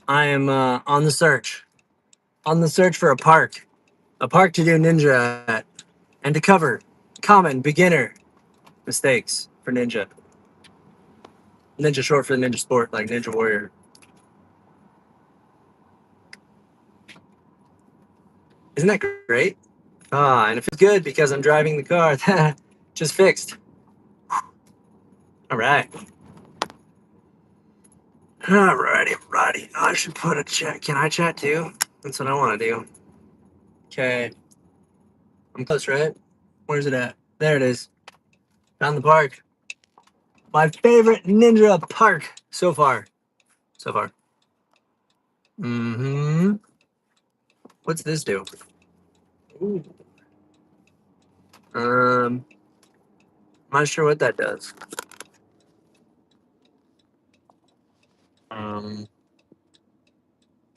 I am on the search for a park to do ninja at, and to cover common beginner mistakes for ninja. Ninja short for the ninja sport, like Ninja Warrior. Isn't that great? And it feels good because I'm driving the car that just fixed. All right. Alrighty. I should put a chat. Can I chat too? That's what I want to do. Okay. I'm close, right? Where's it at? There it is. Found the park. My favorite ninja park so far. Mm-hmm. What's this do? Ooh. I'm not sure what that does.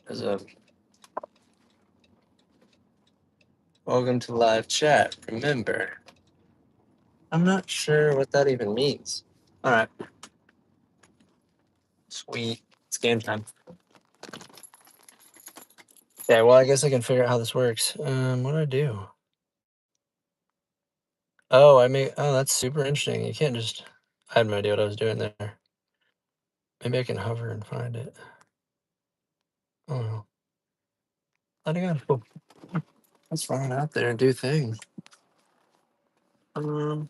There's a welcome to live chat. Remember, I'm not sure what that even means. All right. Sweet. It's game time. Okay, well, I guess I can figure out how this works. What do I do? Oh, that's super interesting. You can't just, I had no idea what I was doing there. Maybe I can hover and find it. Oh, let it go. Let's run out there and do things. Yeah.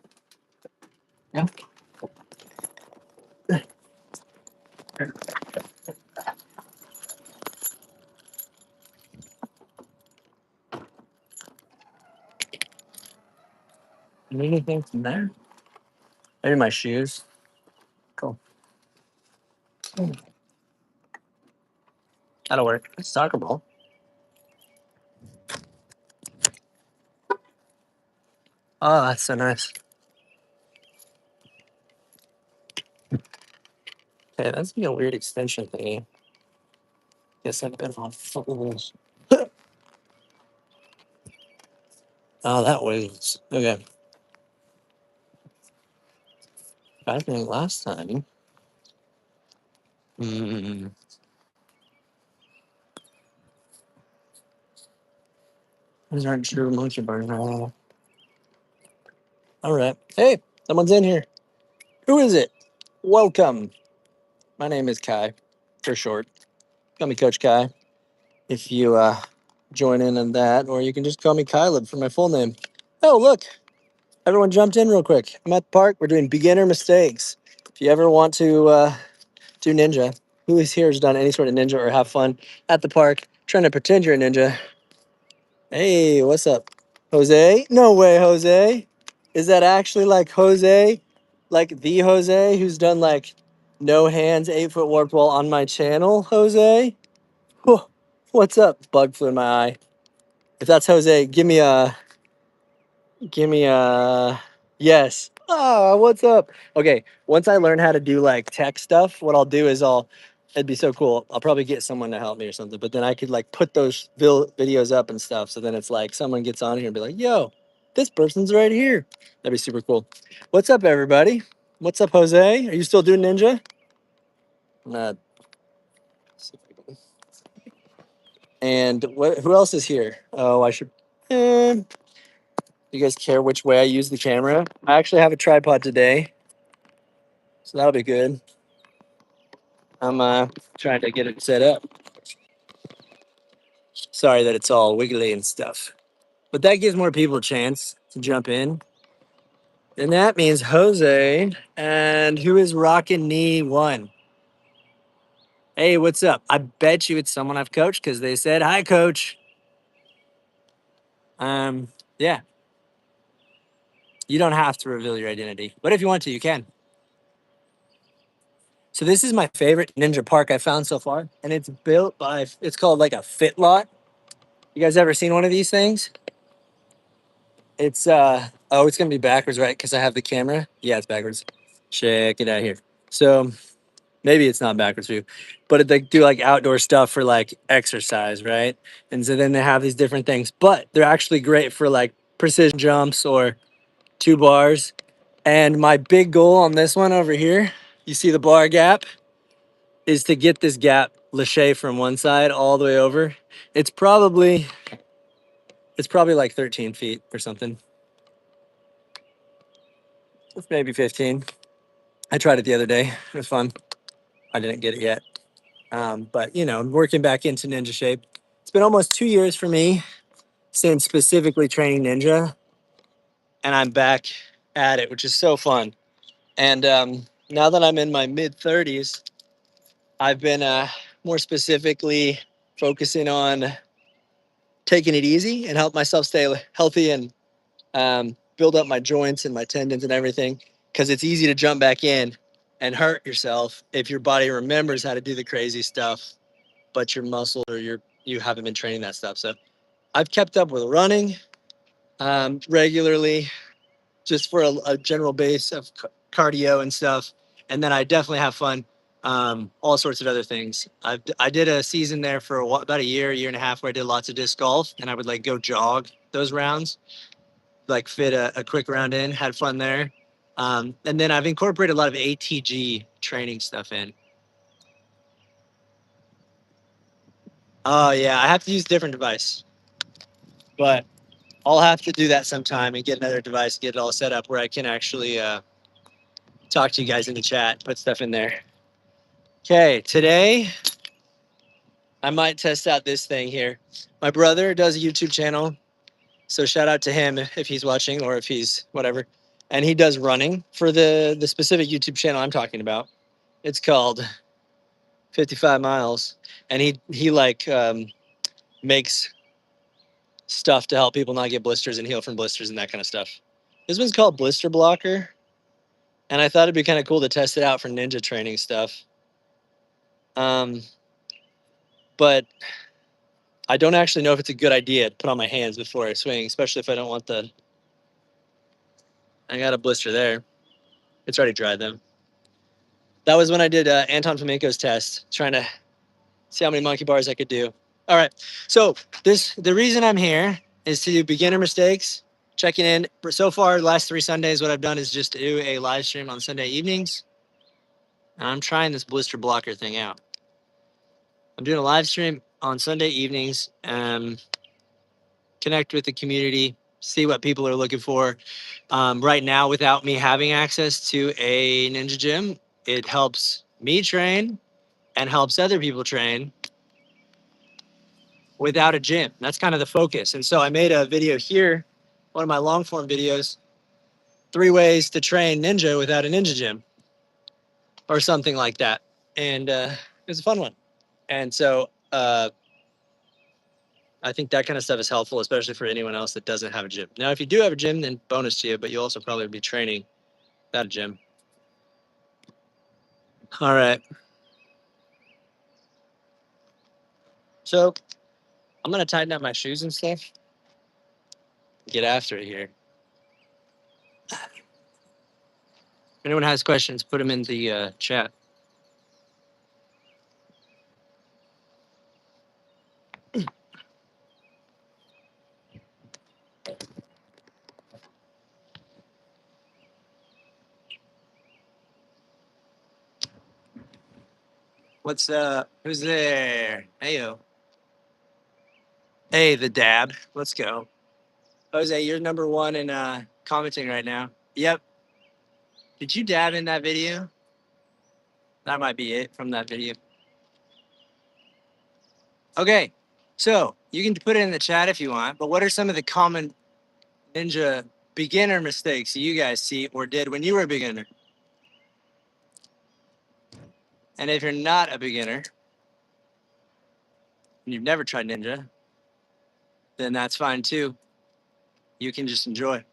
Anything from there? Maybe my shoes. Cool. That'll work. It's soccer ball. Oh, that's so nice. Okay, that's be a weird extension thingy. Guess I've been on fools. Oh, that was okay. I think last time. These aren't true monkey bars at all. All right. Hey, someone's in here. Who is it? Welcome. My name is Kai, for short. Call me Coach Kai. If you join in on that, or you can just call me Kyleb for my full name. Oh, look. Everyone jumped in real quick. I'm at the park. We're doing beginner mistakes. If you ever want to do ninja, who is here has done any sort of ninja or have fun at the park trying to pretend you're a ninja? Hey, what's up? Jose? No way, Jose. Is that actually like Jose? Like the Jose who's done like no hands 8-foot warp wall on my channel, Jose? Whew. What's up? Bug flew in my eye. If that's Jose, give me a yes. Ah, what's up? Okay, once I learn how to do like tech stuff, what I'll do is it'd be so cool. I'll probably get someone to help me or something, but then I could like put those videos up and stuff. So then it's like someone gets on here and be like, yo, this person's right here. That'd be super cool. What's up, everybody? What's up, Jose? Are you still doing ninja? Not. And who else is here? Oh, I should. You guys care which way I use the camera? I actually have a tripod today, so that'll be good. I'm trying to get it set up. Sorry that it's all wiggly and stuff, but that gives more people a chance to jump in. And that means Jose and who is rocking knee one. Hey, what's up? I bet you it's someone I've coached because they said hi, coach. Yeah. You don't have to reveal your identity, but if you want to, you can. So this is my favorite ninja park I found so far, and it's built by, it's called like a Fit Lot. You guys ever seen one of these things? It's it's gonna be backwards, right? Because I have the camera. Yeah, it's backwards. Check it out here. So maybe it's not backwards view, but they do like outdoor stuff for like exercise, right? And so then they have these different things, but they're actually great for like precision jumps or 2 bars. And my big goal on this one over here, you see the bar gap, is to get this gap lache from one side all the way over. It's probably like 13 feet or something. It's maybe 15. I tried it the other day. It was fun. I didn't get it yet. But you know, I'm working back into ninja shape. It's been almost 2 years for me since specifically training ninja, and I'm back at it, which is so fun. And now that I'm in my mid 30s, I've been more specifically focusing on taking it easy and help myself stay healthy and build up my joints and my tendons and everything. Because it's easy to jump back in and hurt yourself if your body remembers how to do the crazy stuff, but your muscle or you haven't been training that stuff. So I've kept up with running regularly, just for a general base of cardio and stuff. And then I definitely have fun, all sorts of other things. I did a season there for about a year and a half, where I did lots of disc golf, and I would like go jog those rounds, like fit a quick round in, had fun there. And then I've incorporated a lot of ATG training stuff in. Oh yeah, I have to use a different device, but I'll have to do that sometime and get another device, get it all set up where I can actually talk to you guys in the chat, put stuff in there. Okay, today I might test out this thing here. My brother does a YouTube channel, so shout out to him if he's watching or if he's whatever. And he does running for the specific YouTube channel I'm talking about. It's called 55 Miles, and he like makes stuff to help people not get blisters and heal from blisters and that kind of stuff. This one's called Blister Blocker, and I thought it'd be kind of cool to test it out for ninja training stuff. But I don't actually know if it's a good idea to put on my hands before I swing, especially if I don't want the. I got a blister there. It's already dried though. That was when I did Anton Flamenco's test, trying to see how many monkey bars I could do. All right, so the reason I'm here is to do beginner mistakes, checking in. So far, the last 3 Sundays, what I've done is just do a live stream on Sunday evenings, and I'm trying this blister blocker thing out. I'm doing a live stream on Sunday evenings, connect with the community, see what people are looking for. Right now, without me having access to a ninja gym, it helps me train and helps other people train without a gym. That's kind of the focus. And so I made a video here, one of my long form videos, 3 ways to train ninja without a ninja gym or something like that. And it was a fun one. And so I think that kind of stuff is helpful, especially for anyone else that doesn't have a gym. Now, if you do have a gym, then bonus to you, but you also probably be training without a gym. All right. So I'm going to tighten up my shoes and stuff. Get after it here. If anyone has questions, put them in the chat. What's who's there? Heyo. Hey, the dad. Let's go. Jose, you're number 1 in commenting right now. Yep. Did you dab in that video? That might be it from that video. Okay. So you can put it in the chat if you want, but what are some of the common ninja beginner mistakes you guys see or did when you were a beginner? And if you're not a beginner and you've never tried ninja, then that's fine too. You can just enjoy.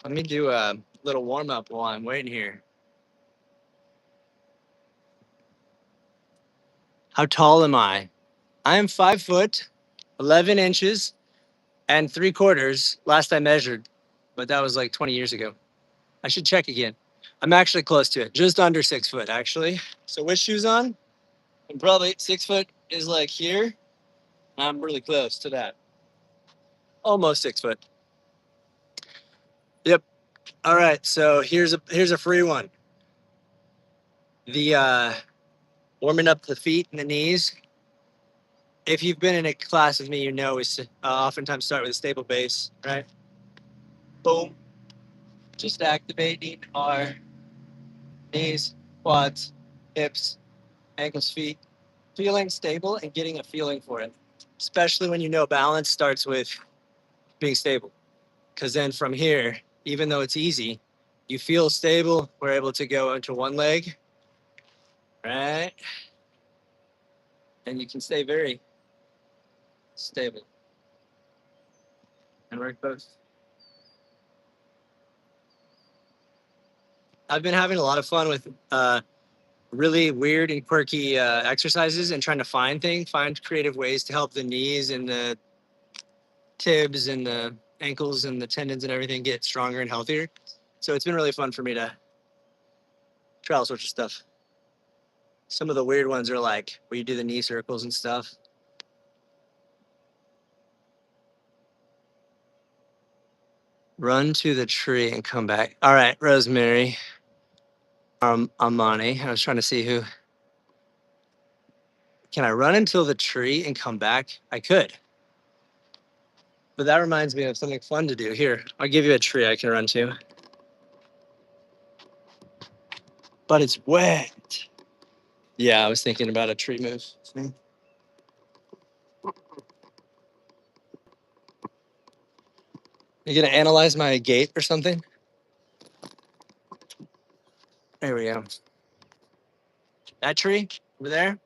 Let me do a little warm up while I'm waiting here. How tall am I? I am 5 foot, 11 inches, and 3/4 last I measured, but that was like 20 years ago. I should check again. I'm actually close to it, just under 6 foot actually. So with shoes on, I'm probably 6 foot is like here. I'm really close to that. Almost 6 foot. All right, so here's a free one. The warming up the feet and the knees. If you've been in a class with me, you know we oftentimes start with a stable base, right? Boom. Just activating our knees, quads, hips, ankles, feet, feeling stable and getting a feeling for it. Especially when you know balance starts with being stable. Because then from here, even though it's easy, you feel stable. We're able to go into one leg, right? And you can stay very stable and work both. I've been having a lot of fun with really weird and quirky exercises and trying to find creative ways to help the knees and the tibs and the ankles and the tendons and everything get stronger and healthier. So it's been really fun for me to try all sorts of stuff. Some of the weird ones are like where you do the knee circles and stuff. Run to the tree and come back. All right, Rosemary. Amani. I was trying to see who. Can I run until the tree and come back? I could. But that reminds me of something fun to do. Here, I'll give you a tree I can run to. But it's wet. Yeah, I was thinking about a tree move. You gonna analyze my gait or something? There we go. That tree over there.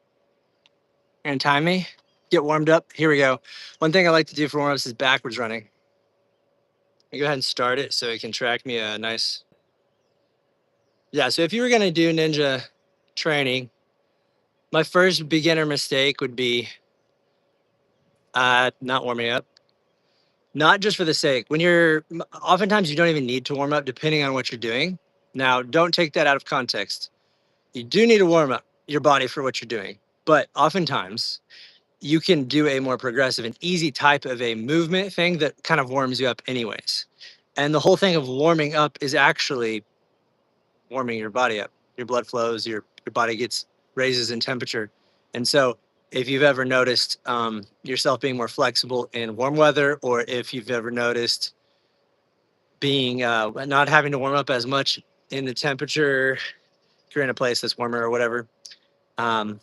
And time me. Get warmed up. Here we go. One thing I like to do for warm-ups is backwards running. You go ahead and start it so it can track me a nice. Yeah, so if you were gonna do ninja training, my first beginner mistake would be not warming up. Not just for the sake. Oftentimes you don't even need to warm up depending on what you're doing. Now, don't take that out of context. You do need to warm up your body for what you're doing, but oftentimes you can do a more progressive and easy type of a movement thing that kind of warms you up anyways. And the whole thing of warming up is actually warming your body up. Your blood flows, your body gets raises in temperature. And so if you've ever noticed yourself being more flexible in warm weather, or if you've ever noticed being not having to warm up as much in the temperature, if you're in a place that's warmer or whatever, um,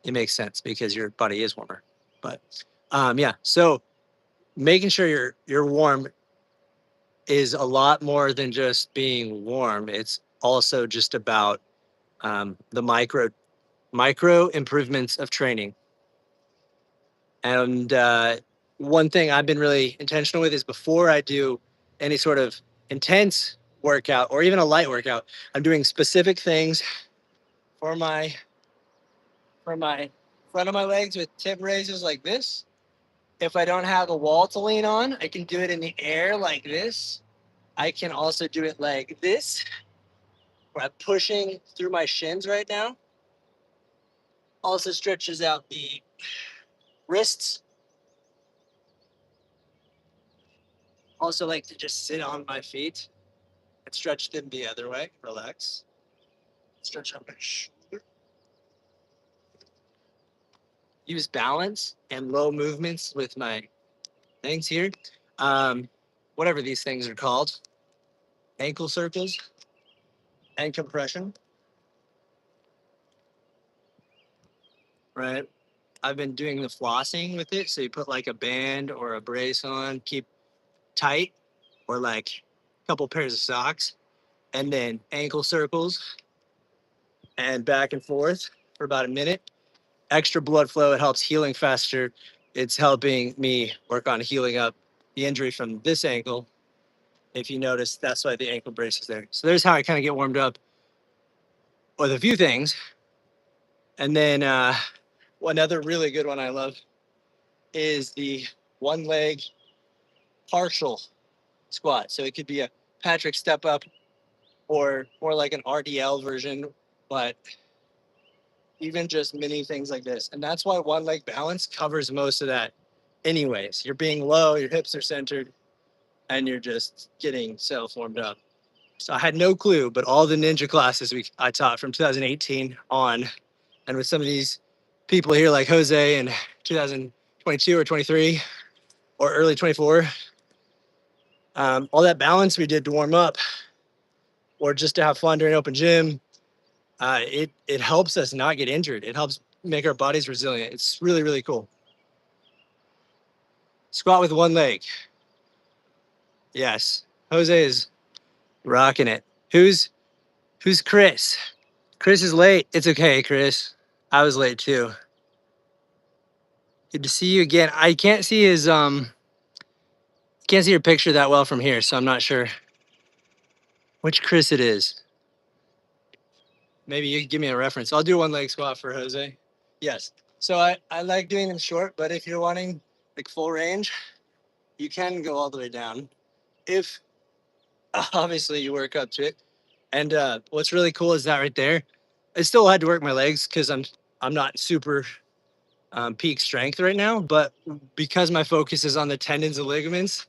it makes sense because your body is warmer. But yeah, so making sure you're warm is a lot more than just being warm. It's also just about the micro improvements of training. And one thing I've been really intentional with is before I do any sort of intense workout or even a light workout, I'm doing specific things for my front of my legs with tip raises like this. If I don't have a wall to lean on, I can do it in the air like this. I can also do it like this, where I'm pushing through my shins right now. Also stretches out the wrists. Also like to just sit on my feet and stretch them the other way. Relax. Stretch out my shoulder. Use balance and low movements with my things here. Um, Whatever these things are called. Ankle circles and compression. Right. I've been doing the flossing with it. So you put like a band or a brace on, keep tight, or like a couple pairs of socks, and then ankle circles and back and forth for about a minute. Extra blood flow. It helps healing faster. It's helping me work on healing up the injury from this ankle. If you notice, that's why the ankle brace is there. So there's how I kind of get warmed up with a few things. And then one other really good one I love is the one leg partial squat. So it could be a Patrick step up or more like an RDL version, but even just mini things like this. And that's why one leg balance covers most of that anyways. You're being low, your hips are centered, and you're just getting self warmed up. So I had no clue, but all the ninja classes I taught from 2018 on, and with some of these people here like Jose in 2022 or 23 or early 24, all that balance we did to warm up or just to have fun during open gym, it helps us not get injured. It helps make our bodies resilient. It's really, really cool. Squat with one leg. Yes. Jose is rocking it. Who's Chris? Chris is late. It's okay, Chris. I was late too. Good to see you again. I can't see his can't see your picture that well from here, so I'm not sure which Chris it is. Maybe you can give me a reference. I'll do one leg squat for Jose. Yes. So I like doing them short, but if you're wanting like full range, you can go all the way down. If obviously you work up to it. And what's really cool is that right there, I still had to work my legs because I'm not super peak strength right now, but because my focus is on the tendons and ligaments,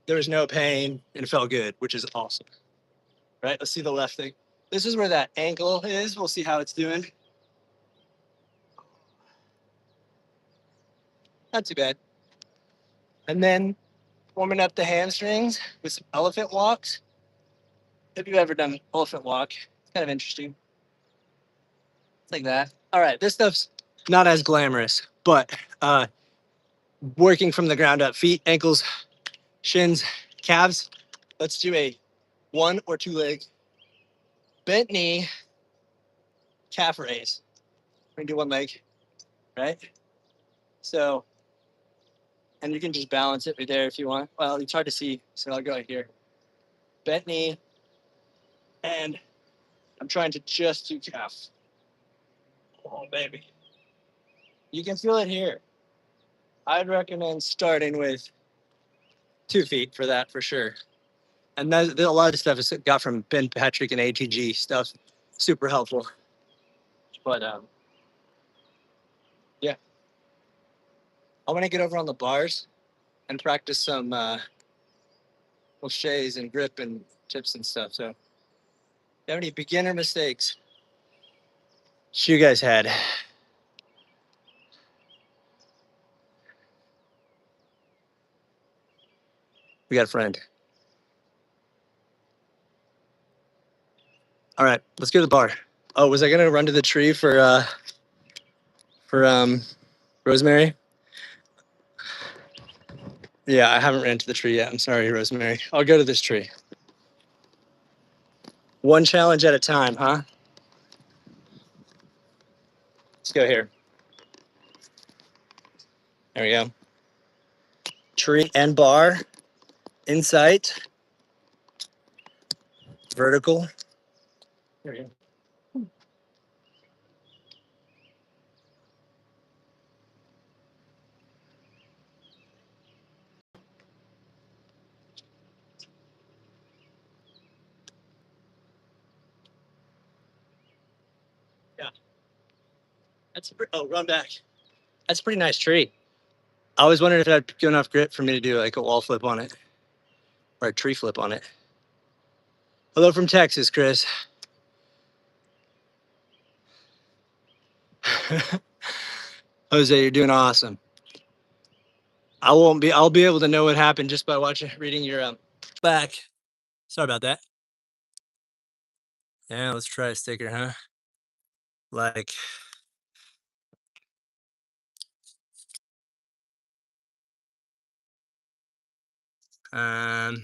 there was no pain and it felt good, which is awesome. Right? Let's see the left thing. This is where that ankle is. We'll see how it's doing. Not too bad. And then warming up the hamstrings with some elephant walks. If you've ever done elephant walk, it's kind of interesting. It's like that. All right, this stuff's not as glamorous, but working from the ground up, feet, ankles, shins, calves. Let's do a 1 or 2 leg bent knee calf raise. We're gonna do 1 leg, right? So, and you can just balance it right there if you want. Well, it's hard to see, so I'll go right here. Bent knee, and I'm trying to just do calf. Oh, baby. You can feel it here. I'd recommend starting with 2 feet for that for sure. And a lot of stuff is got from Ben Patrick and ATG stuff. Super helpful. But yeah, I want to get over on the bars and practice some crochets and grip and tips and stuff. So, if you have any beginner mistakes you guys had? We got a friend. All right, let's go to the bar. Oh, was I gonna run to the tree for Rosemary? Yeah, I haven't ran to the tree yet. I'm sorry, Rosemary. I'll go to this tree. One challenge at a time, huh? Let's go here. There we go. Tree and bar. Insight. Vertical. There we go. Yeah. Run back. That's a pretty nice tree. I was wondering if I'd good enough grip for me to do like a wall flip on it or a tree flip on it. Hello from Texas, Chris. Jose, you're doing awesome. I'll be able to know what happened just by reading your back. Sorry about that. Yeah, let's try a sticker, huh? Like, um,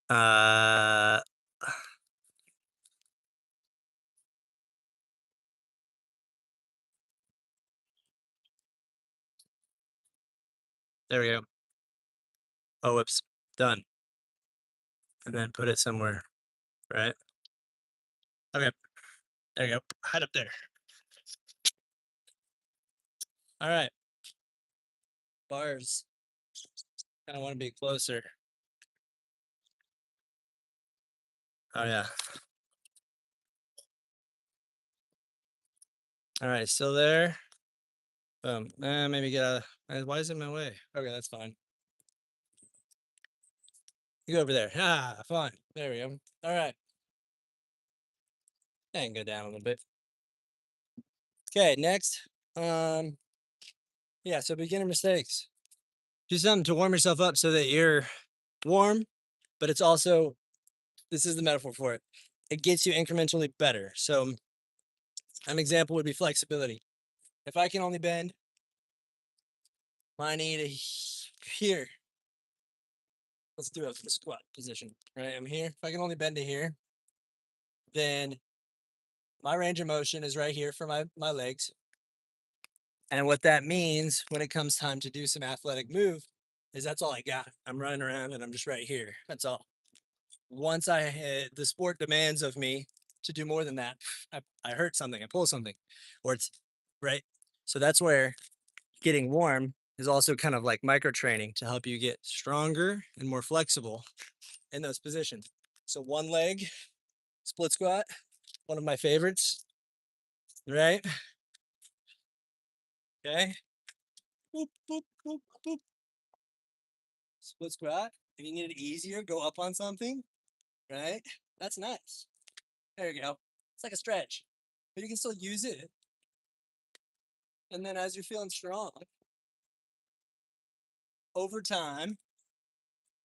uh, there we go. Oh, whoops, done. And then put it somewhere, right? Okay, there you go. Head up there. All right, bars. Kind of want to be closer. Oh yeah. All right, still there. Maybe get out. Why is it in my way? Okay, that's fine. You go over there. Ah, fine. There we go. All right. And go down a little bit. Okay, next. Yeah, so beginner mistakes. Do something to warm yourself up so that you're warm, but it's also, this is the metaphor for it. It gets you incrementally better. So an example would be flexibility. If I can only bend my knee to here, let's do a squat position, right? I'm here. If I can only bend to here, then my range of motion is right here for my legs. And what that means when it comes time to do some athletic move is that's all I got. I'm running around and I'm just right here. That's all. Once I hit, the sport demands of me to do more than that. I hurt something, I pull something, or it's right. So that's where getting warm is also kind of like micro training to help you get stronger and more flexible in those positions. So one leg split squat, one of my favorites, right? Okay. Boop, boop, boop, boop. Split squat. If you need it easier, go up on something, right? That's nice. There you go. It's like a stretch, but you can still use it. And then as you're feeling strong over time,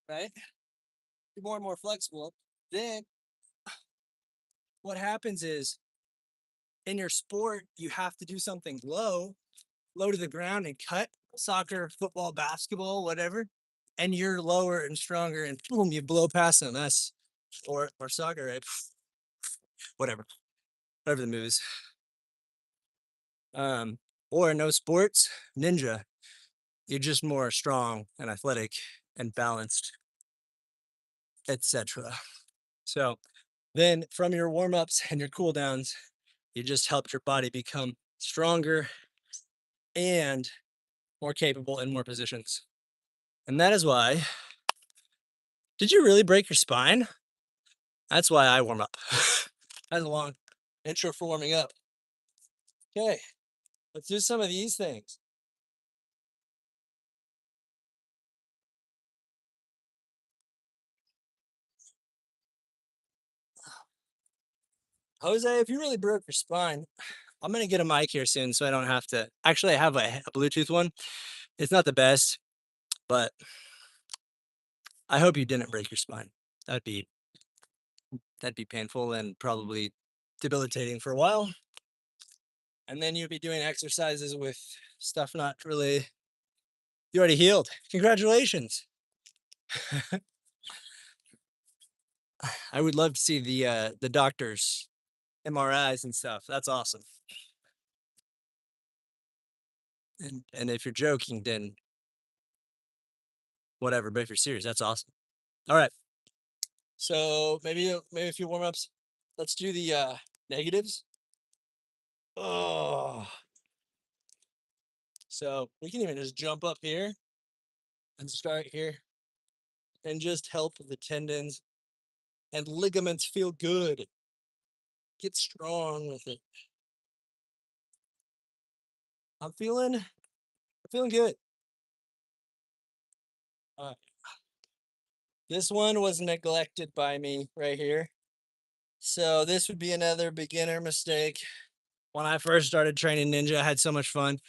right? You're more and more flexible. Then what happens is in your sport, you have to do something low to the ground and cut soccer, football, basketball, whatever. And you're lower and stronger, and boom, you blow past them. That's or soccer, right? Whatever, whatever the move is. Or no sports, ninja. You're just more strong and athletic and balanced, etc. So then from your warm-ups and your cool downs, you just helped your body become stronger and more capable in more positions. And that is why, did you really break your spine? That's why I warm up. That's a long intro for warming up. Okay, let's do some of these things. Jose, if you really broke your spine, I'm gonna get a mic here soon so I don't have to. Actually, I have a Bluetooth one. It's not the best, but I hope you didn't break your spine. That'd be painful and probably debilitating for a while. And then you'd be doing exercises with stuff not really. You already healed. Congratulations. I would love to see the doctors MRIs and stuff. That's awesome. And if you're joking, then whatever. But if you're serious, that's awesome. All right. So maybe a few warm ups. Let's do the negatives. Oh, so we can even just jump up here and start here and just help the tendons and ligaments feel good. Get strong with it. I'm feeling good. Uh, this one was neglected by me right here. So this would be another beginner mistake. When I first started training ninja, I had so much fun.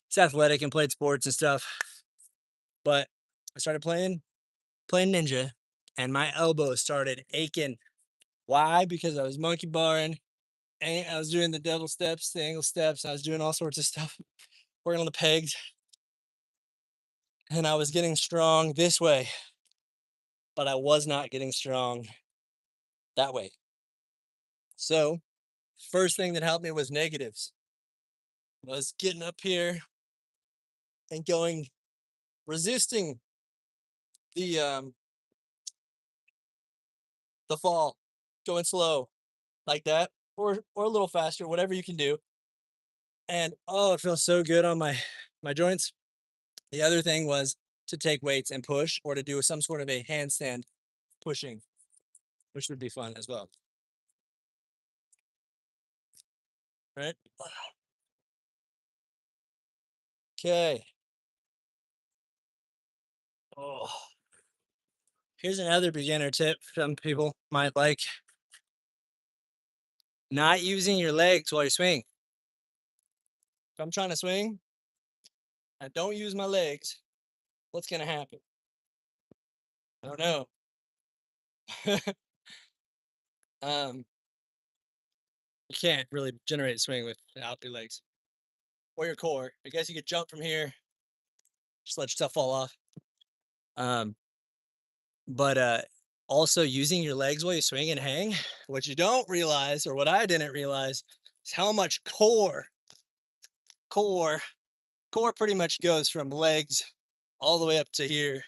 It's athletic and played sports and stuff. But I started playing ninja and my elbow started aching. Why? Because I was monkey barring and I was doing the double steps, the angle steps, I was doing all sorts of stuff, working on the pegs. And I was getting strong this way, but I was not getting strong that way. So first thing that helped me was negatives. Was getting up here and going, resisting the the fall, going slow like that, or a little faster, whatever you can do. And oh, it feels so good on my joints. The other thing was to take weights and push, or to do some sort of a handstand pushing. which would be fun as well. Right? Okay. Oh, here's another beginner tip some people might like. Not using your legs while you swing. If I'm trying to swing, I don't use my legs. What's gonna happen? I don't know. um, you can't really generate a swing without your legs or your core. I guess you could jump from here, just let yourself fall off. Um, but also using your legs while you swing and hang. What you don't realize, or what I didn't realize, is how much core, core pretty much goes from legs all the way up to here.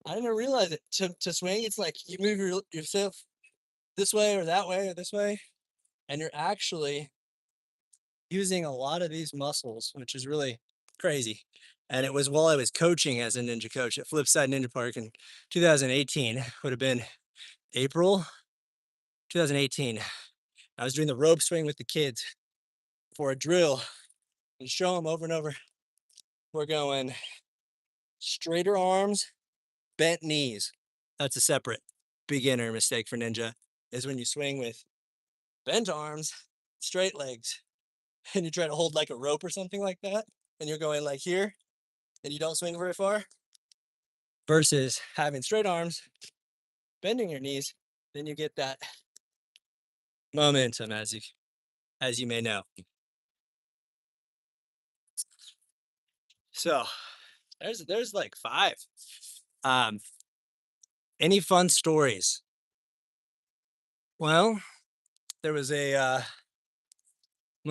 I didn't realize it. To swing, it's like you move yourself this way or that way or this way, and you're actually using a lot of these muscles, which is really crazy. And it was while I was coaching as a ninja coach at Flipside Ninja Park in 2018, would have been April 2018. I was doing the rope swing with the kids for a drill and show them over and over. We're going straighter arms, bent knees. That's a separate beginner mistake for ninja, is when you swing with bent arms, straight legs, and you try to hold like a rope or something like that, and you're going like here, and you don't swing very far, versus having straight arms, bending your knees, then you get that momentum, as you may know. So there's like 5. Um, any fun stories? Well, there was when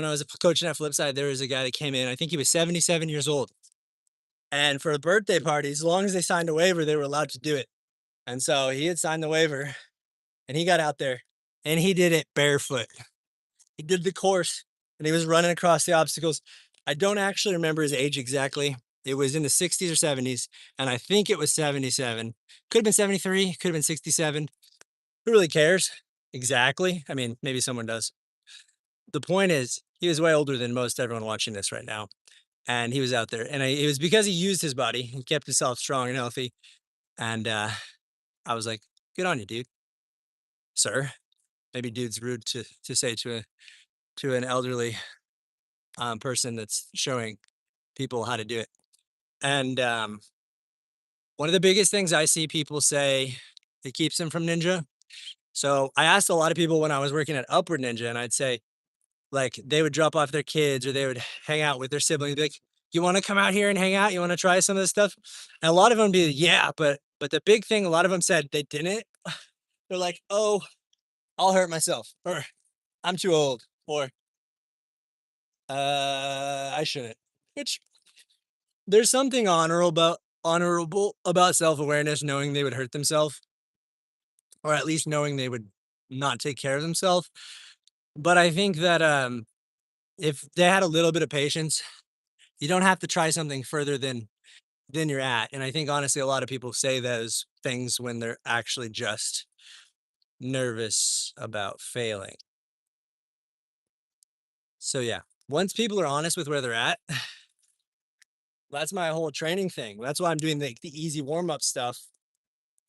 I was coaching at Flipside, there was a guy that came in. I think he was 77 years old, and for a birthday party, as long as they signed a waiver, they were allowed to do it. And so he had signed the waiver, and he got out there, and he did it barefoot. He did the course, and he was running across the obstacles. I don't actually remember his age exactly. It was in the 60s or 70s, and I think it was 77. Could have been 73, could have been 67. Who really cares? Exactly. I mean, maybe someone does. The point is, he was way older than most everyone watching this right now. And he was out there. And it was because he used his body. He kept himself strong and healthy. And I was like, good on you, dude. Sir. Maybe dude's rude to say to an elderly person that's showing people how to do it. And one of the biggest things I see people say that keeps them from ninja. So I asked a lot of people when I was working at Upward Ninja, and I'd say, like, they would drop off their kids or they would hang out with their siblings, be like, you want to come out here and hang out? You want to try some of this stuff? And a lot of them be, yeah, but the big thing, a lot of them said they didn't. They're like, oh, I'll hurt myself, or I'm too old, or I shouldn't. Which, there's something honorable about self-awareness, knowing they would hurt themselves, or at least knowing they would not take care of themselves. But I think that if they had a little bit of patience, you don't have to try something further than you're at. And I think honestly, a lot of people say those things when they're actually just nervous about failing. So yeah, once people are honest with where they're at, that's my whole training thing. That's why I'm doing the easy warm-up stuff,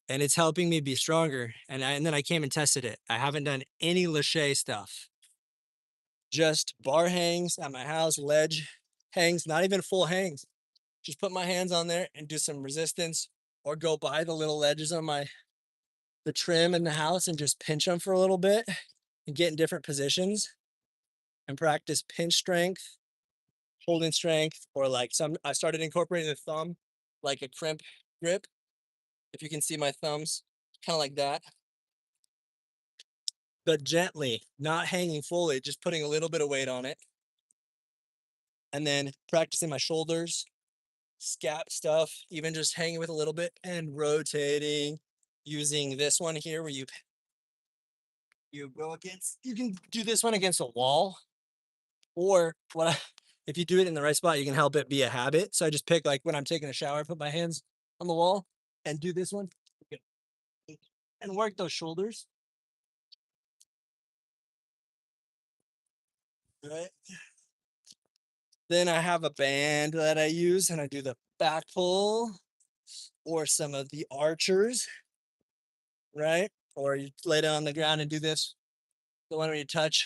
and it's helping me be stronger. And then I came and tested it. I haven't done any Lachey stuff, just bar hangs at my house, ledge hangs, not even full hangs. Just put my hands on there and do some resistance, or go by the little ledges on the trim in the house and just pinch them for a little bit and get in different positions and practice pinch strength, holding strength, or like I started incorporating the thumb, like a crimp grip. If you can see my thumbs, kind of like that, but gently, not hanging fully, just putting a little bit of weight on it. And then practicing my shoulders, scap stuff, even just hanging with a little bit and rotating, using this one here where you go against, you can do this one against a wall, or if you do it in the right spot, you can help it be a habit. So I just pick, like when I'm taking a shower, I put my hands on the wall and do this one. and work those shoulders. Right. Then I have a band that I use and I do the back pull or some of the archers, right? Or you lay down on the ground and do this. The one where you touch,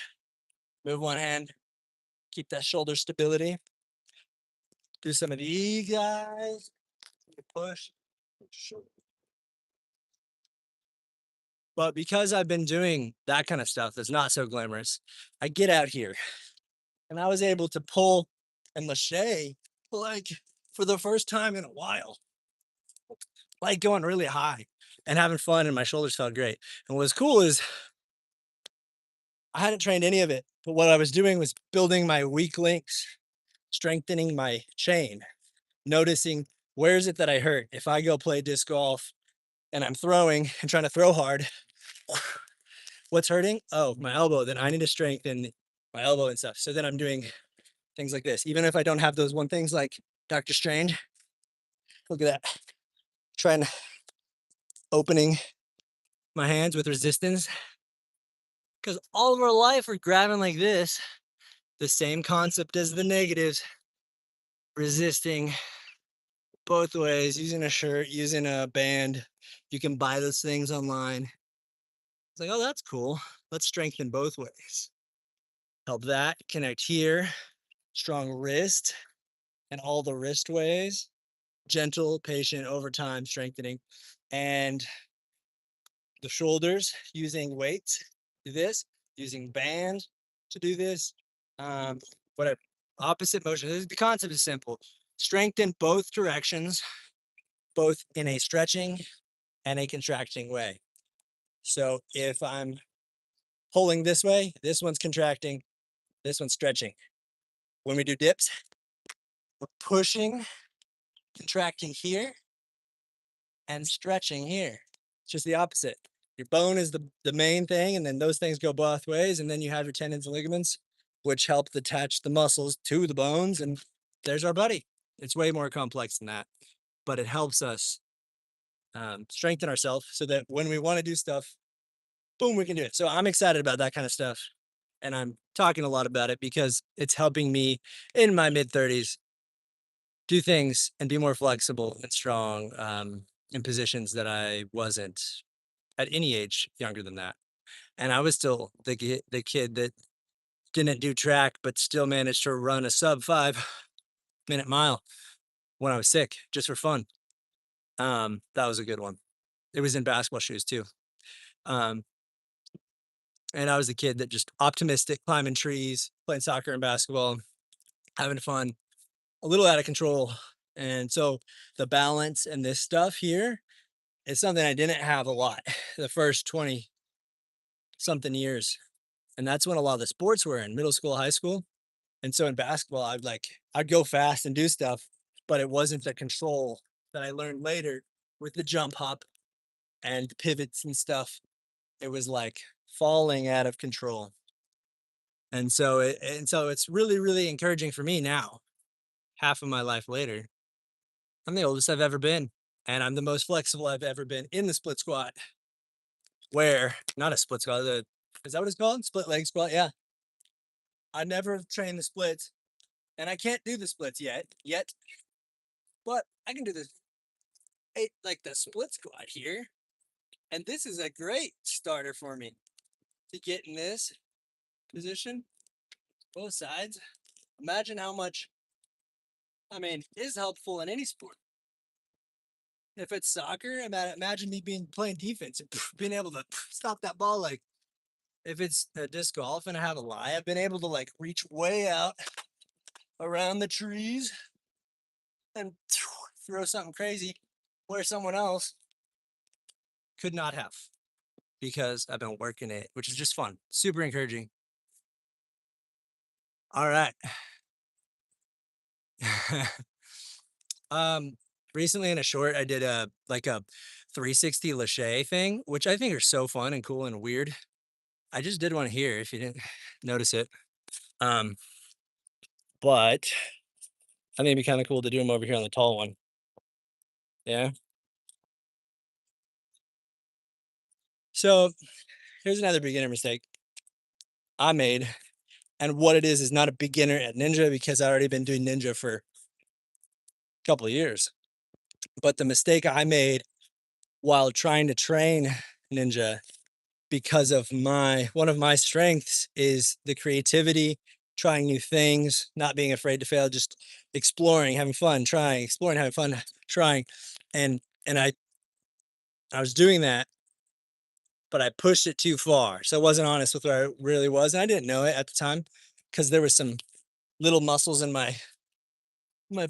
move one hand, keep that shoulder stability. Do some of these guys. Push. But because I've been doing that kind of stuff that's not so glamorous, I get out here and I was able to pull and lache like for the first time in a while, like going really high and having fun, and my shoulders felt great. And what's cool is I hadn't trained any of it, but what I was doing was building my weak links, strengthening my chain, noticing where is it that I hurt. If I go play disc golf and I'm throwing and trying to throw hard, what's hurting? Oh, my elbow. Then I need to strengthen my elbow and stuff. So then I'm doing things like this. Even if I don't have those one things like Doctor Strange, look at that. Trying opening my hands with resistance. Because all of our life we're grabbing like this. The same concept as the negatives. Resisting both ways, using a shirt, using a band. You can buy those things online. It's like, oh, that's cool. Let's strengthen both ways. Help that connect here. Strong wrist and all the wrist ways. Gentle, patient, over time strengthening. And the shoulders using weights do this, using band to do this. Whatever. Opposite motion. The concept is simple. Strengthen both directions, both in a stretching and a contracting way. So if I'm pulling this way, this one's contracting, this one's stretching. When we do dips, we're pushing, contracting here, and stretching here. It's just the opposite. Your bone is the main thing, and then those things go both ways, and then you have your tendons and ligaments, which help attach the muscles to the bones, and there's our buddy. It's way more complex than that, but it helps us strengthen ourselves so that when we want to do stuff, boom, we can do it. So I'm excited about that kind of stuff, and I'm talking a lot about it because it's helping me in my mid 30s do things and be more flexible and strong in positions that I wasn't at any age younger than that. And I was still the kid that didn't do track, but still managed to run a sub 5 minute mile when I was sick, just for fun. That was a good one. It was in basketball shoes too. Um, and I was the kid that just optimistic, climbing trees, playing soccer and basketball, having fun, a little out of control. And so the balance and this stuff here is something I didn't have a lot the first 20 something years. And that's when a lot of the sports were in middle school, high school. And so in basketball, I'd go fast and do stuff, but it wasn't the control that I learned later with the jump hop and the pivots and stuff. It was like falling out of control. And so it's really, really encouraging for me now, half of my life later. I'm the oldest I've ever been, and I'm the most flexible I've ever been in the split squat. Where not a split squat, is that what it's called? Split leg squat. Yeah. I never trained the splits, and I can't do the splits yet, but I can do this like the split squat here. And this is a great starter for me to get in this position, both sides. Imagine how much, is helpful in any sport. If it's soccer, imagine me playing defense and being able to stop that ball. Like if it's disc golf and I have a lie, I've been able to like reach way out around the trees and throw something crazy where someone else could not have, because I've been working it, which is just fun, super encouraging. All right. um, Recently in a short, I did a 360 lache thing, which I think are so fun and cool and weird. I just did one here if you didn't notice it. Um, but I think it'd be kind of cool to do them over here on the tall one. Yeah. So here's another beginner mistake I made. And what it is not a beginner at Ninja because I already been doing Ninja for a couple of years. But the mistake I made while trying to train Ninja because of one of my strengths is the creativity, trying new things, not being afraid to fail, just exploring, having fun, trying, exploring, having fun, trying. And I was doing that, but I pushed it too far. So I wasn't honest with where I really was. And I didn't know it at the time because there was some little muscles in my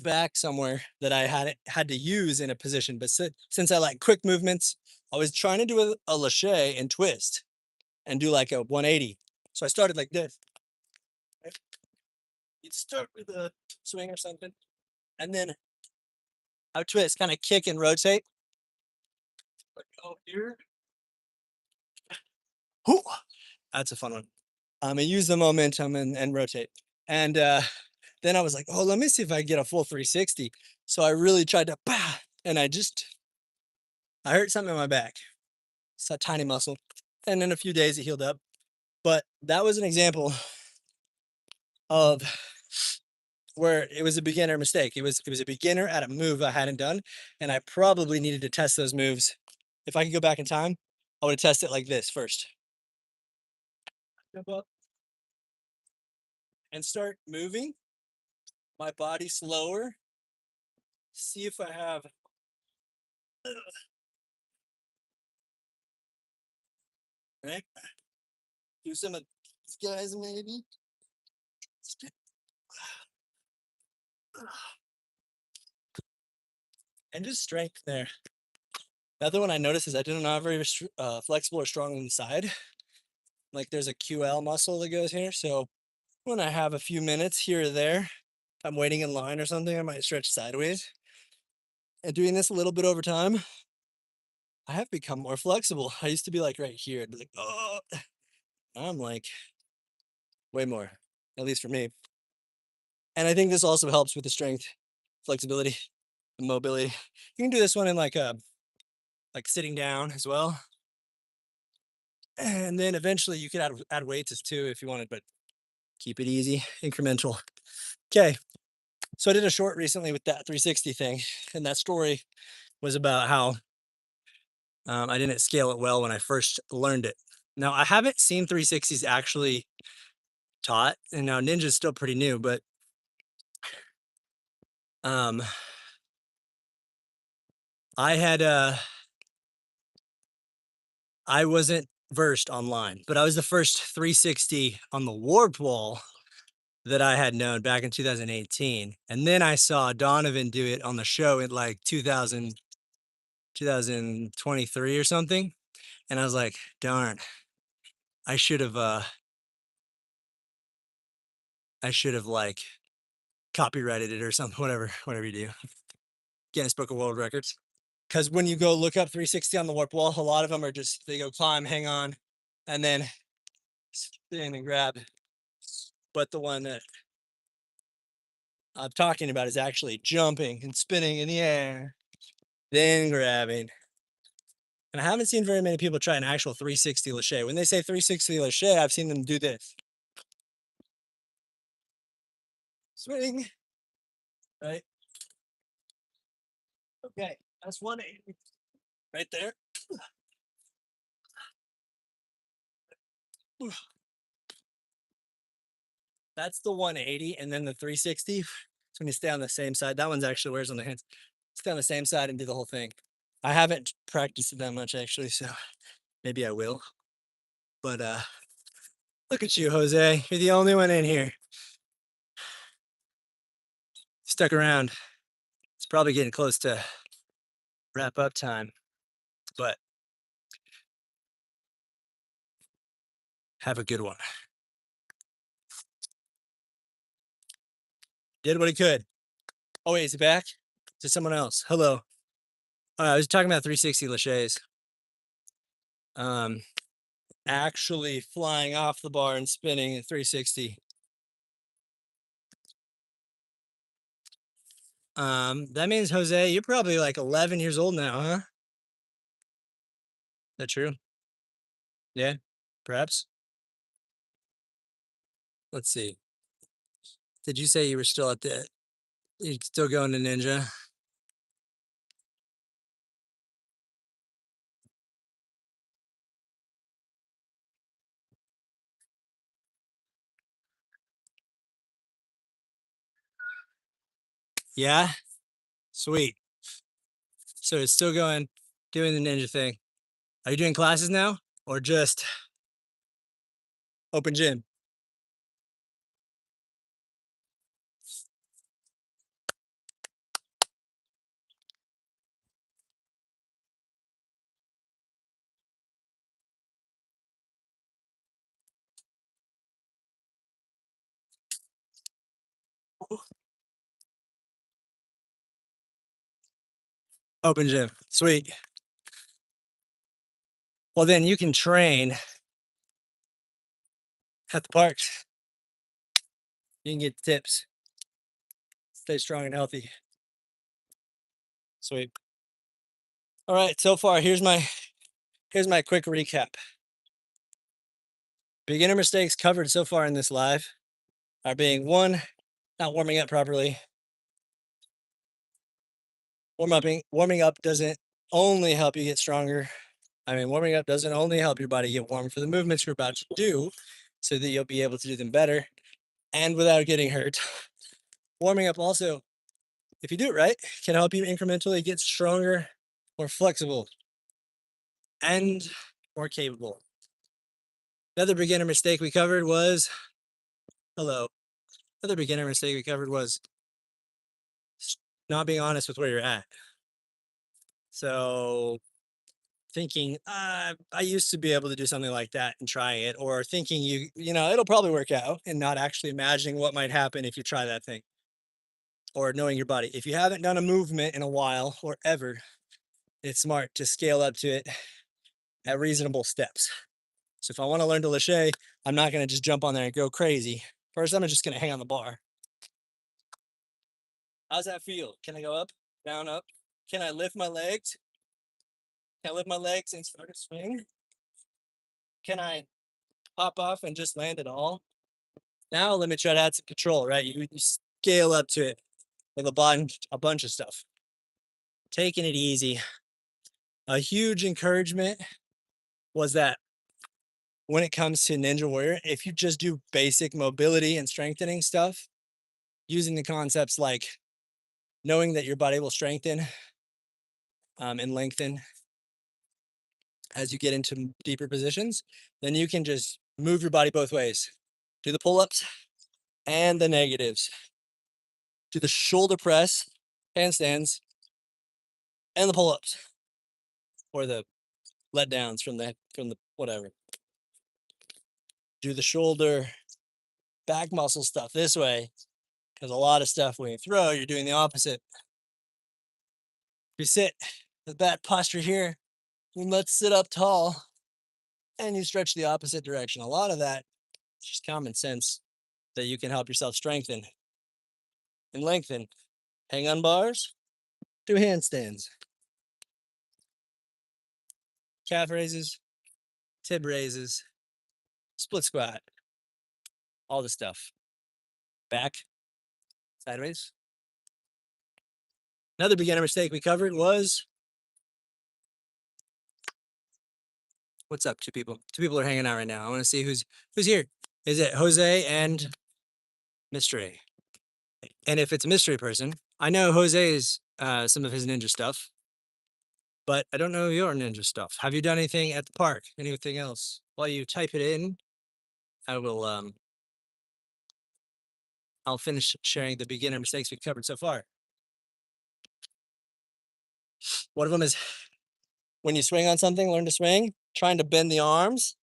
back somewhere that I had to use in a position. But since I like quick movements, I was trying to do a lache and twist and do like a 180. So I started like this. Right? You'd start with a swing or something, and then I would twist, kind of kick and rotate. Like, oh, here. Whew. That's a fun one. And use the momentum and rotate. And then I was like, oh, let me see if I can get a full 360. So I really tried to, bah, and I hurt something in my back. It's a tiny muscle. And in a few days, it healed up. But that was an example of where it was a beginner mistake. It was a beginner at a move I hadn't done, and I probably needed to test those moves. If I could go back in time, I would have tested it like this first. Jump up and start moving my body slower. See if I have right. Do some of these guys maybe. And just strength there. The other one I noticed is I didn't know very flexible or strong on the side. Like there's a QL muscle that goes here. So when I have a few minutes here or there, I'm waiting in line or something, I might stretch sideways. And doing this a little bit over time, I have become more flexible. I used to be like right here, I'd be like, oh, I'm like way more, at least for me. And I think this also helps with the strength, flexibility, and mobility. You can do this one in like sitting down as well. And then eventually you could add weights too if you wanted, but keep it easy, incremental. Okay. So I did a short recently with that 360 thing, and that story was about how I didn't scale it well when I first learned it. Now I haven't seen 360s actually taught, and now Ninja's still pretty new, but um, I had I wasn't versed online, but I was the first 360 on the warped wall that I had known back in 2018, and then I saw Donovan do it on the show in like 2023 or something, and I was like, darn, I should have like copyrighted it or something, whatever you do. Guinness Book of World Records. Because when you go look up 360 on the warp wall, a lot of them are just they go climb, hang on, and then spin and grab. But the one that I'm talking about is actually jumping and spinning in the air, then grabbing. And I haven't seen very many people try an actual 360 lache. When they say 360 lache, I've seen them do this. Swing. Right? Okay, that's 180 right there. That's the 180, and then the 360. So when you stay on the same side, that one's actually wears on the hands. Stay on the same side and do the whole thing. I haven't practiced it that much actually, so maybe I will. But look at you, Jose. You're the only one in here. Stuck around. It's probably getting close to wrap up time, but have a good one. Did what he could. Oh wait, is he back? To someone else. Hello. I was talking about 360 laches. Um, actually flying off the bar and spinning at 360. That means Jose, you're probably like 11 years old now, huh? Is that true? Yeah, perhaps. Let's see. Did you say you were still at the? You still going to ninja? Yeah, sweet. So it's still going, doing the ninja thing. Are you doing classes now, or just open gym? Open gym, sweet. Well, then you can train at the parks. You can get tips. Stay strong and healthy. Sweet. All right. So far, here's my quick recap. Beginner mistakes covered so far in this live are being one, not warming up properly. Warming up doesn't only help you get stronger. I mean, warming up doesn't only help your body get warm for the movements you're about to do so that you'll be able to do them better and without getting hurt. Warming up also, if you do it right, can help you incrementally get stronger, more flexible, and more capable. Another beginner mistake we covered was hello. Another beginner mistake we covered was not being honest with where you're at. So thinking I used to be able to do something like that and trying it, or thinking it'll probably work out and not actually imagining what might happen if you try that thing, or knowing your body. If you haven't done a movement in a while or ever, it's smart to scale up to it at reasonable steps. So if I want to learn to lâcher, I'm not going to just jump on there and go crazy. First, I'm just going to hang on the bar. How's that feel? Can I go up, down, up? Can I lift my legs? Can I lift my legs and start to swing? Can I pop off and just land it all? Now let me try to add some control, right? You scale up to it with a bunch of stuff. Taking it easy. A huge encouragement was that when it comes to Ninja Warrior, if you just do basic mobility and strengthening stuff, using the concepts like knowing that your body will strengthen and lengthen as you get into deeper positions, then you can just move your body both ways. Do the pull-ups and the negatives. Do the shoulder press, handstands, and the pull-ups, or the let downs from the whatever. Do the shoulder back muscle stuff this way, because a lot of stuff when you throw, you're doing the opposite. If you sit with bad posture here, then let's sit up tall and you stretch the opposite direction. A lot of that is just common sense that you can help yourself strengthen and lengthen. Hang on bars, do handstands, calf raises, tib raises, split squat, all the stuff. Back, sideways. Another beginner mistake we covered was what's up, two people? Two people are hanging out right now. I want to see who's here. Is it Jose and Mystery? And if it's a mystery person, I know Jose's some of his ninja stuff, but I don't know your ninja stuff. Have you done anything at the park? Anything else? While you type it in, I will I'll finish sharing the beginner mistakes we've covered so far. One of them is when you swing on something, learn to swing, trying to bend the arms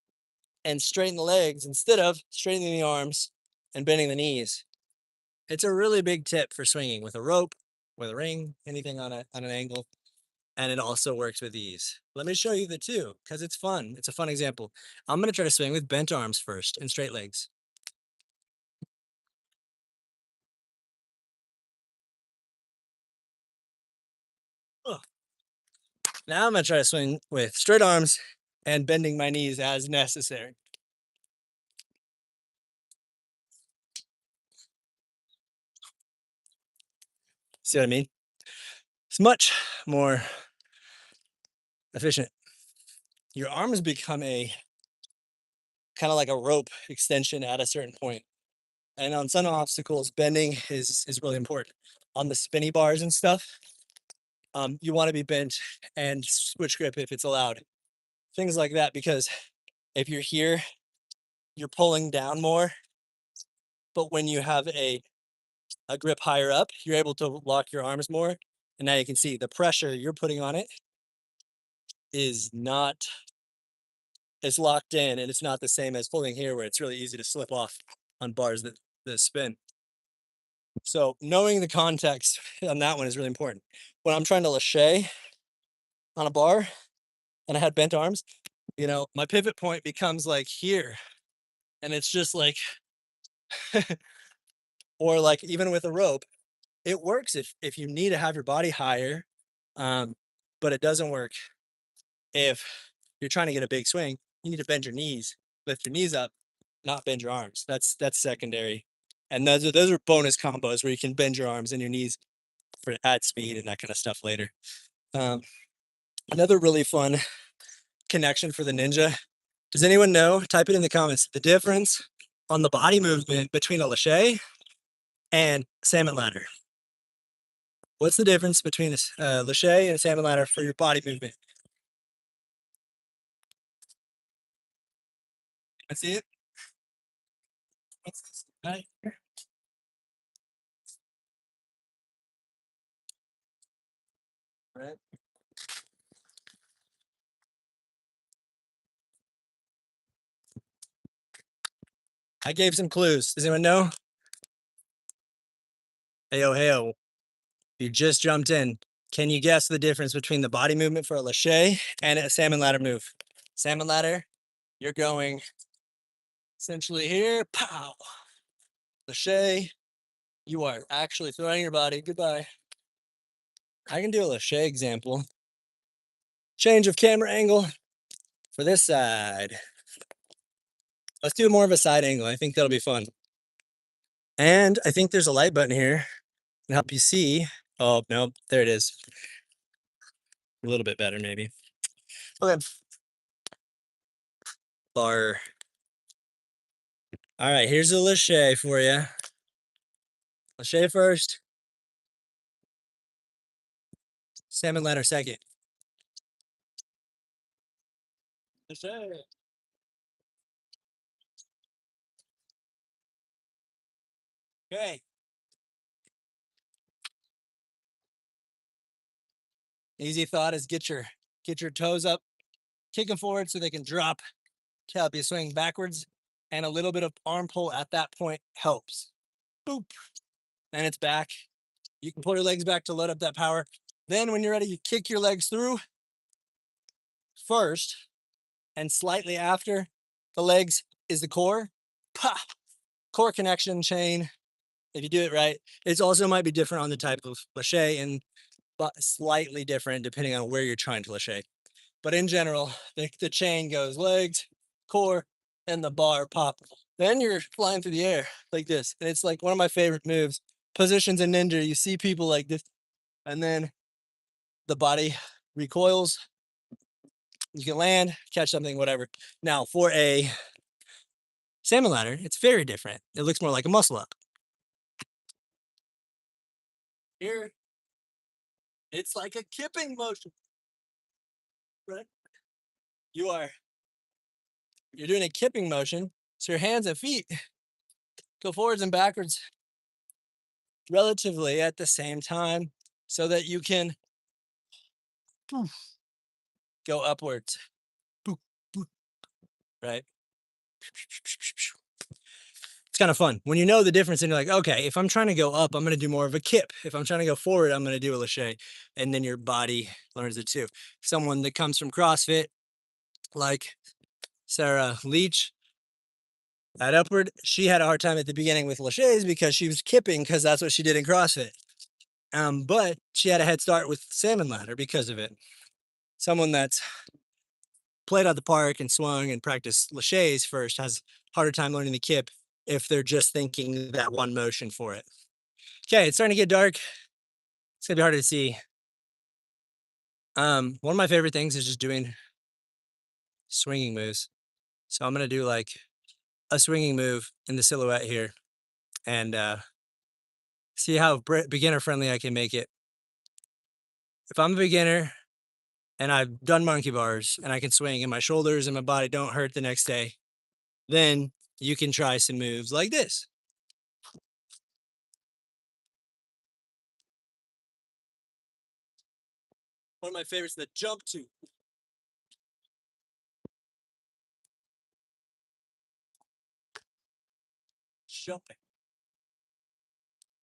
and straighten the legs instead of straightening the arms and bending the knees. It's a really big tip for swinging with a rope, with a ring, anything on an angle. And it also works with ease. Let me show you the two because it's fun. It's a fun example. I'm going to try to swing with bent arms first and straight legs. Ugh. Now I'm going to try to swing with straight arms and bending my knees as necessary. See what I mean? It's much more efficient. Your arms become a kind of like a rope extension at a certain point. And on some obstacles, bending is really important. On the spinny bars and stuff, you want to be bent and switch grip if it's allowed. Things like that, because if you're here, you're pulling down more. But when you have a grip higher up, you're able to lock your arms more. And now you can see the pressure you're putting on it is not as locked in, and it's not the same as pulling here where it's really easy to slip off on bars that spin. So knowing the context on that one is really important. When I'm trying to lâcher on a bar and I had bent arms, my pivot point becomes like here. And it's just like, or like even with a rope, it works if you need to have your body higher, but it doesn't work if you're trying to get a big swing. You need to bend your knees, lift your knees up, not bend your arms. That's secondary. And those are bonus combos where you can bend your arms and your knees for add speed and that kind of stuff later. Another really fun connection for the Ninja. Does anyone know? Type it in the comments. The difference on the body movement between a lâcher and salmon ladder. What's the difference between a lâcher and a salmon ladder for your body movement? I see it. What's this? Right here. Right. I gave some clues. Does anyone know? Heyo, heyo. You just jumped in. Can you guess the difference between the body movement for a lâcher and a salmon ladder move? Salmon ladder, you're going essentially here, pow. Lâcher, you are actually throwing your body. Goodbye. I can do a lâcher example. Change of camera angle for this side. Let's do more of a side angle. I think that'll be fun. And I think there's a light button here to help you see. Oh, no, there it is. A little bit better, maybe. Okay. Bar. All right, here's a lâcher for you. Lâcher first. Salmon ladder second. Lâcher. Okay. Easy thought is get your toes up, kick them forward so they can drop to help you swing backwards. And a little bit of arm pull at that point helps. Boop. And it's back. You can pull your legs back to load up that power. Then when you're ready, you kick your legs through first, and slightly after the legs is the core. Pah! Core connection chain. If you do it right, it also might be different on the type of lâcher and but slightly different depending on where you're trying to lâcher. But in general, the chain goes legs, core, and the bar pop. Then you're flying through the air like this. And it's like one of my favorite moves. Positions in Ninja, you see people like this, and then the body recoils. You can land, catch something, whatever. Now, for a salmon ladder, it's very different. It looks more like a muscle up. Here, it's like a kipping motion. Right? You're doing a kipping motion, so your hands and feet go forwards and backwards relatively at the same time so that you can go upwards. Right? It's kind of fun when you know the difference and you're like, okay, if I'm trying to go up, I'm going to do more of a kip. If I'm trying to go forward, I'm going to do a lâcher. And then your body learns it too. Someone that comes from CrossFit, like Sarah Leach, at Upward, she had a hard time at the beginning with lâchers because she was kipping because that's what she did in CrossFit. But she had a head start with salmon ladder because of it. Someone that's played at the park and swung and practiced laches first has harder time learning the kip if they're just thinking that one motion for it. Okay, it's starting to get dark. It's gonna be harder to see. One of my favorite things is just doing swinging moves. So I'm gonna do like a swinging move in the silhouette here and see how beginner friendly I can make it. If I'm a beginner and I've done monkey bars and I can swing and my shoulders and my body don't hurt the next day, then you can try some moves like this. One of my favorites, the jump to. Jumping.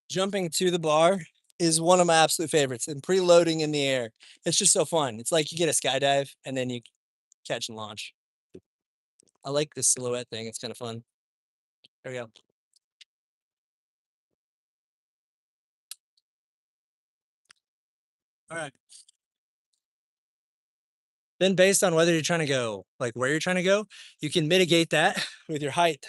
Jumping to the bar is one of my absolute favorites, and preloading in the air. It's just so fun. It's like you get a skydive and then you catch and launch. I like this silhouette thing. It's kind of fun. There we go. All right. Then based on whether you're trying to go, like where you're trying to go, you can mitigate that with your height.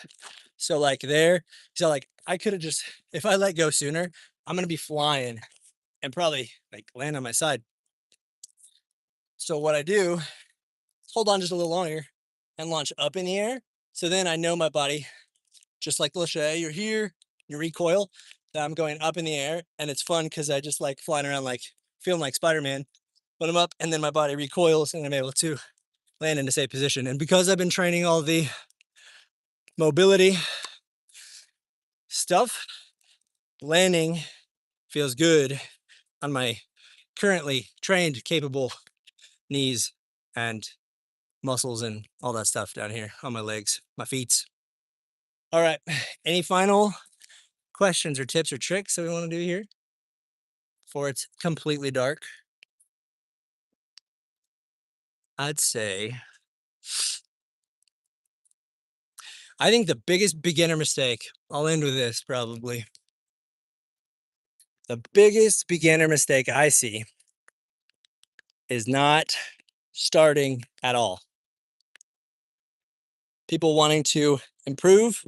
So like there, so like I could have just, if I let go sooner, I'm gonna be flying and probably like land on my side. So what I do, hold on just a little longer and launch up in the air. So then I know my body, just like the lache, you're here, you recoil, that I'm going up in the air. And it's fun because I just like flying around like feeling like Spider-Man, but I'm up and then my body recoils and I'm able to land in a safe position. And because I've been training all the mobility stuff, landing feels good on my currently trained, capable knees and muscles and all that stuff down here on my legs, my feet. All right. Any final questions or tips or tricks that we want to do here before it's completely dark? I'd say I think the biggest beginner mistake, I'll end with this probably. The biggest beginner mistake I see is not starting at all. People wanting to improve.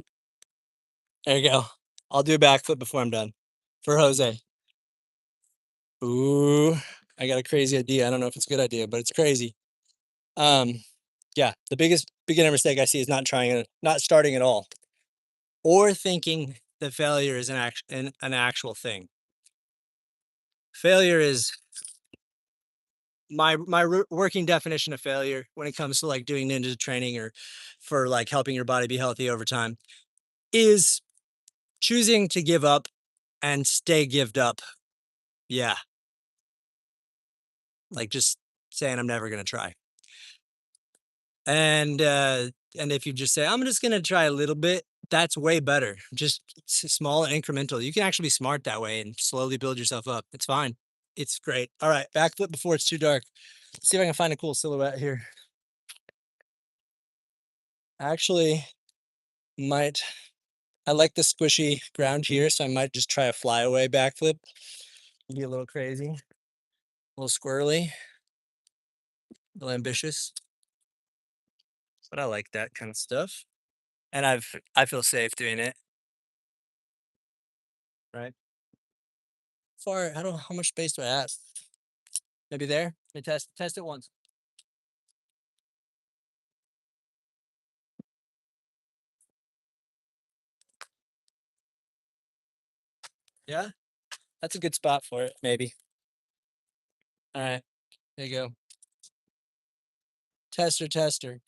There you go. I'll do a backflip before I'm done for Jose. Ooh, I got a crazy idea. I don't know if it's a good idea, but it's crazy. Yeah, the biggest beginner mistake I see is not trying it, not starting at all, or thinking that failure is an actual thing. Failure is my working definition of failure when it comes to like doing ninja training or for like helping your body be healthy over time is choosing to give up and stay gived up. Yeah. Like just saying I'm never going to try. And if you just say I'm just going to try a little bit, that's way better. Just small and incremental. You can actually be smart that way and slowly build yourself up. It's fine. It's great. All right, backflip before it's too dark. Let's see if I can find a cool silhouette here. Actually, might I like the squishy ground here, so I might just try a flyaway backflip. Be a little crazy, a little squirrely, a little ambitious, but I like that kind of stuff. And I feel safe doing it. Right. Far, I don't know how much space do I have? Maybe there. Let me test it once. Yeah, that's a good spot for it. Maybe. All right, there you go. Tester, tester.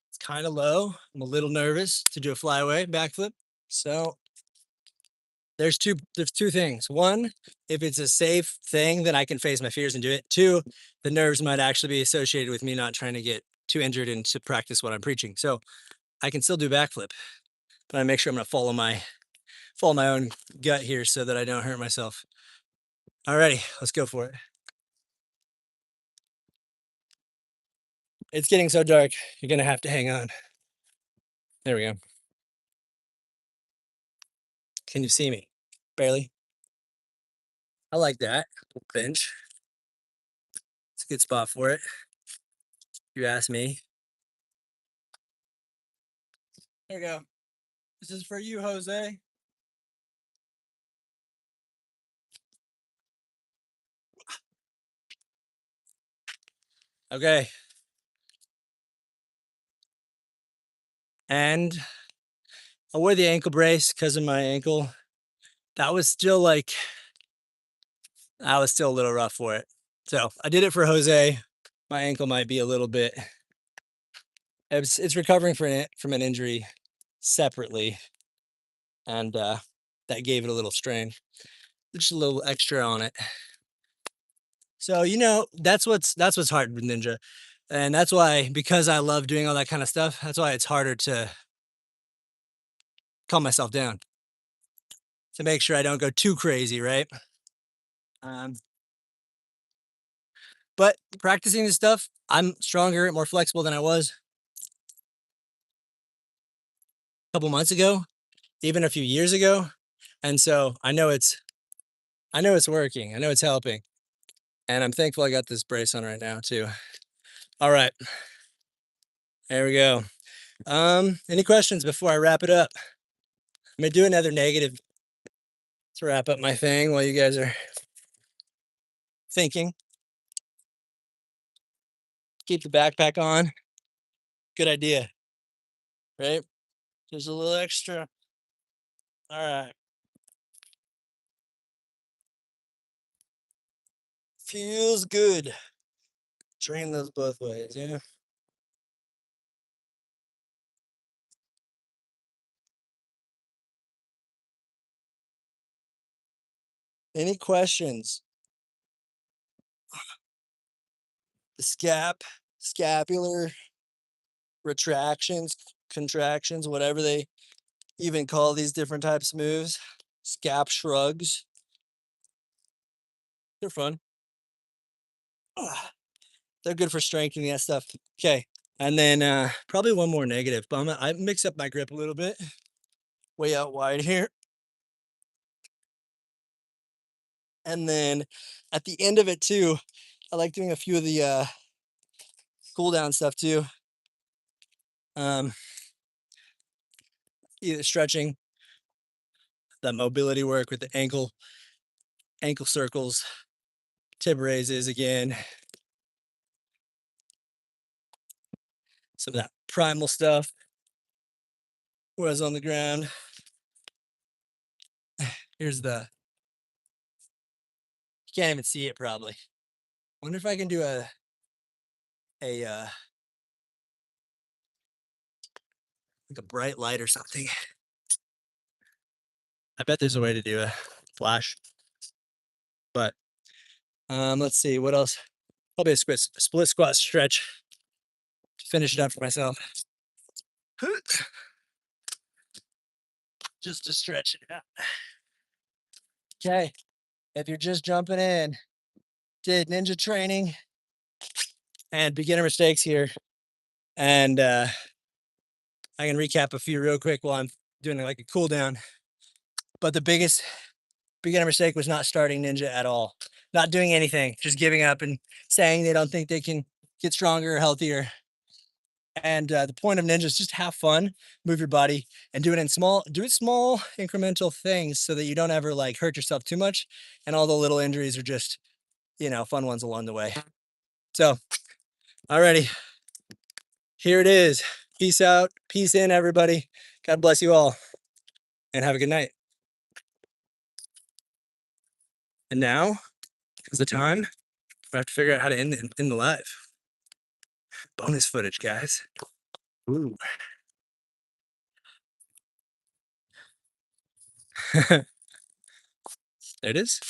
It's kind of low. I'm a little nervous to do a flyaway backflip. So there's two things. One, if it's a safe thing, then I can face my fears and do it. Two, the nerves might actually be associated with me not trying to get too injured and to practice what I'm preaching. So I can still do backflip, but I make sure I'm gonna follow my own gut here so that I don't hurt myself. Alrighty, let's go for it. It's getting so dark. You're gonna have to hang on. There we go. Can you see me? Barely. I like that bench. It's a good spot for it. You ask me. There we go. This is for you, Jose. Okay. And I wore the ankle brace because of my ankle. That was still like, I was still a little rough for it. So I did it for Jose. My ankle might be a little bit, it's recovering from an injury separately. And that gave it a little strain, just a little extra on it. So, that's what's hard with Ninja. And that's why, because I love doing all that kind of stuff, that's why it's harder to calm myself down, to make sure I don't go too crazy, right? Um, but practicing this stuff, I'm stronger, more flexible than I was a couple months ago, even a few years ago. And so I know it's working. I know it's helping. And I'm thankful I got this brace on right now too. All right. There we go. Any questions before I wrap it up? I'm gonna do another negative to wrap up my thing while you guys are thinking. Keep the backpack on. Good idea, right? Just a little extra. All right. Feels good. Train those both ways, yeah. Any questions? The scapular retractions, contractions, whatever they even call these different types of moves. Scap shrugs. They're fun. Ah, they're good for strengthening that stuff. Okay. And then probably one more negative, but I mix up my grip a little bit. Way out wide here. And then at the end of it too, I like doing a few of the cool down stuff too. Either stretching, the mobility work with the ankle circles, tib raises again. Some of that primal stuff. Whereas on the ground, here's the, you can't even see it probably. Wonder if I can do a like a bright light or something. I bet there's a way to do a flash. But let's see what else. Probably a split squat stretch to finish it up for myself. Just to stretch it out. Okay, if you're just jumping in, did ninja training and beginner mistakes here, and I can recap a few real quick while I'm doing like a cool down. But the biggest beginner mistake was not starting ninja at all, not doing anything, just giving up and saying they don't think they can get stronger or healthier. And the point of ninja is just have fun, move your body, and do it small incremental things so that you don't ever like hurt yourself too much. And all the little injuries are just, fun ones along the way. So, alrighty, here it is. Peace out, peace in, everybody. God bless you all, and have a good night. And now is the time I have to figure out how to end the live. Bonus footage, guys. Ooh. There it is.